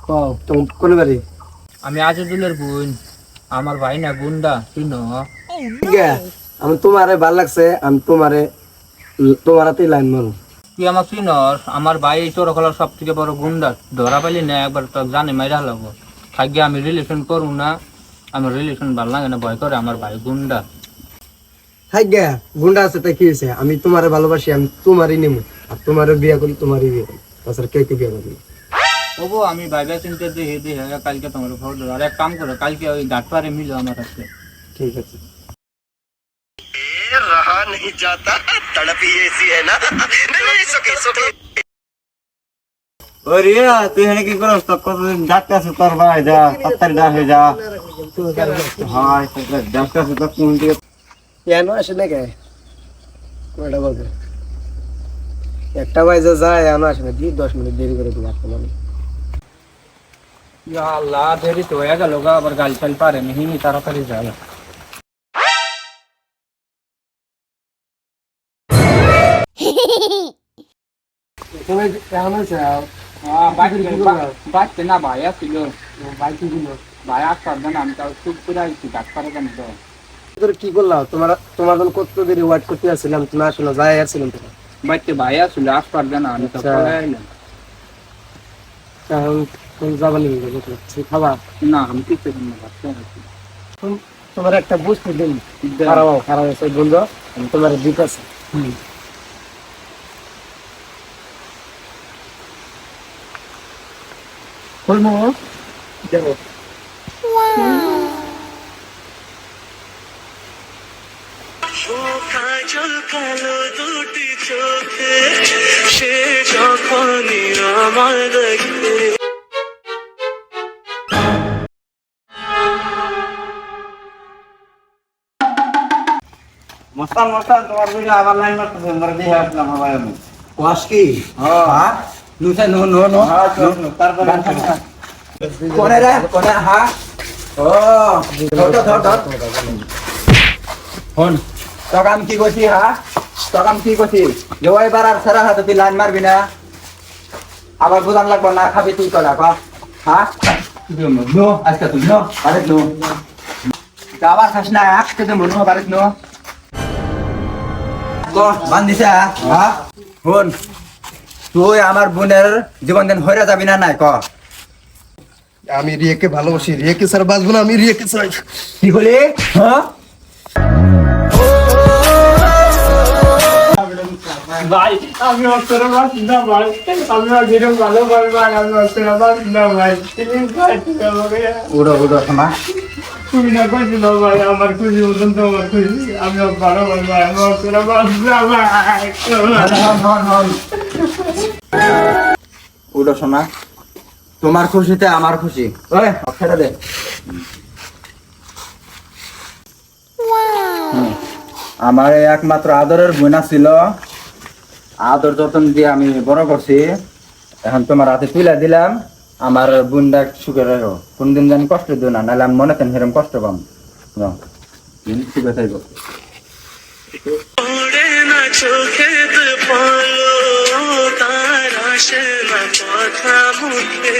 কও তুমি কোন বাড়ি? আমি আজিজুলের বোন। আমার ভাই না গুন্ডা চিনো? আমি তোমারে ভাল লাগছে, আমি তোমারাতেই লাইন মারো। তুই আমার চিনস? আমার ভাই এই চোরখলার সব থেকে বড় গুন্ডা। ধরা পাইলি না একবার তো জানে মাইরা লাগবো। থাকি আমি রিলেশন করবো না, আমার রিলেশন ভাল লাগে না, ভয় করে আমার ভাই গুন্ডা। হাই গা গুন্ডা আছে তাই কি হয়েছে? আমি তোমারে ভালোবাসি, আমি তোমারই নেবো, আর তোমারও বিয়ে করি, তোমারই বিয়ে করি, তাছাড়া কে বিয়ে করবি? ওবো আমি ভাইবা চিনতে দিয়ে কালকে তোমার খবর দেবো। আর এক কাম করো, কালকে ওই ঘাটপাড়ে মিলো আমার কাছে। ঠিক আছে। रहा नहीं जाता तड़प ही ऐसी है ना नहीं सुखी सुखी ওই রিয়া তুই এখানে কি করস? তো কতদিন ডাকতেছে তোর ভাই, যা তাড়াতাড়ি যা হয়ে যা। হয় ডাকতেছে তো কোন দিকে কেন আসে না কে? কয়টা বলবে? একটা বাজে যায়, এখনো আসে না। 10 মিনিট দেরি করে দিলাম মানে। ইয়া আল্লাহ, দেরি তো হয়ে গেল গা, আবার গাল চাল পারে নি, তাড়াতাড়ি যাবে। তুমি কেমন আছো? বাচ্চা না ভাই আসছিল, ভাই কি দিল? ভাই আসতাম না, আমি তাও চুপ করে আইছি ঘাটপাড়ে জানি তো। তোর কি করলাম? তোমার জন্য কত দেরি ওয়েট করতে আসছিলাম, তুমি আসলে যাই আসছিলাম তো। বাচ্চা ভাই আসছিল, আসতাম না, আমি তো পরে আইলাম। এখন তুমি যাবা নি? খাবা? না আমি কিছু না, বাচ্চা আছি। তোমার একটা বুঝতে দিন, খারাপ খারাপ আছে বললো, আমি তোমার দিক আছে। বলবো দেখো কাজল কালো দুটি চোখে সে যখনই আমার দেখে মস্তান মস্তান তোমার ভিডিও আবার লাইন মারতেছে, আমরা দিয়ে আসলাম ভাই আমি। ওয়াশ কি? হ্যাঁ নুসা নো নো নো তারপরে কোনে রে কোনে? হ্যাঁ ও ধর ধর ধর ফোন তোকে আমি কি করছি? হ্যাঁ তোকে আমি কি করছি? যে এবার আর সারা হাতে তুই লাইন মারবি না, আবার বুঝান লাগবো না, খাবি তুই কলা কা? হ্যাঁ নো আজকে তুই নো আরে নো আবার খাস না, আজকে তো মনে হয় নো বান্ধিছে। হ্যাঁ শোন, তুই আমার বোনের জীবন দিন হইরা যাবি না নাই ক? আমি রিয়াকে ভালোবাসি, রিয়াকে স্যার বাঁচবো না, আমি রিয়াকে চাই। কি বলি? হ্যাঁ ভাই আমি অক্ষর মাস না ভাই, আমি যেরকম ভালো ভাই, আমি অক্ষর মাস না ভাই। উড়ো উড়ো শোনা, তুমি না কইছিল ভাই, আমার খুশি মতন তো আমার খুশি, আমি ভালো ভাই, আমি অক্ষর মাস না ভাই। উড়ো শোনা, তোমার খুশিতে আমার খুশি। ওই ছেড়ে দে। আমার এই একমাত্র আদরের বোনা ছিল, আদর যত্ন দিয়ে আমি বড় করছি, এখন তোমার হাতে তুলে দিলাম। আমার বোনটা সুখে রইব, কোনদিন জানি কষ্ট দিও না, নাহলে আমি মনে কেন সেরকম কষ্ট পাম। সুখে থাকব। পড়ে না চোখে পালো তার আসে না কথা মুখে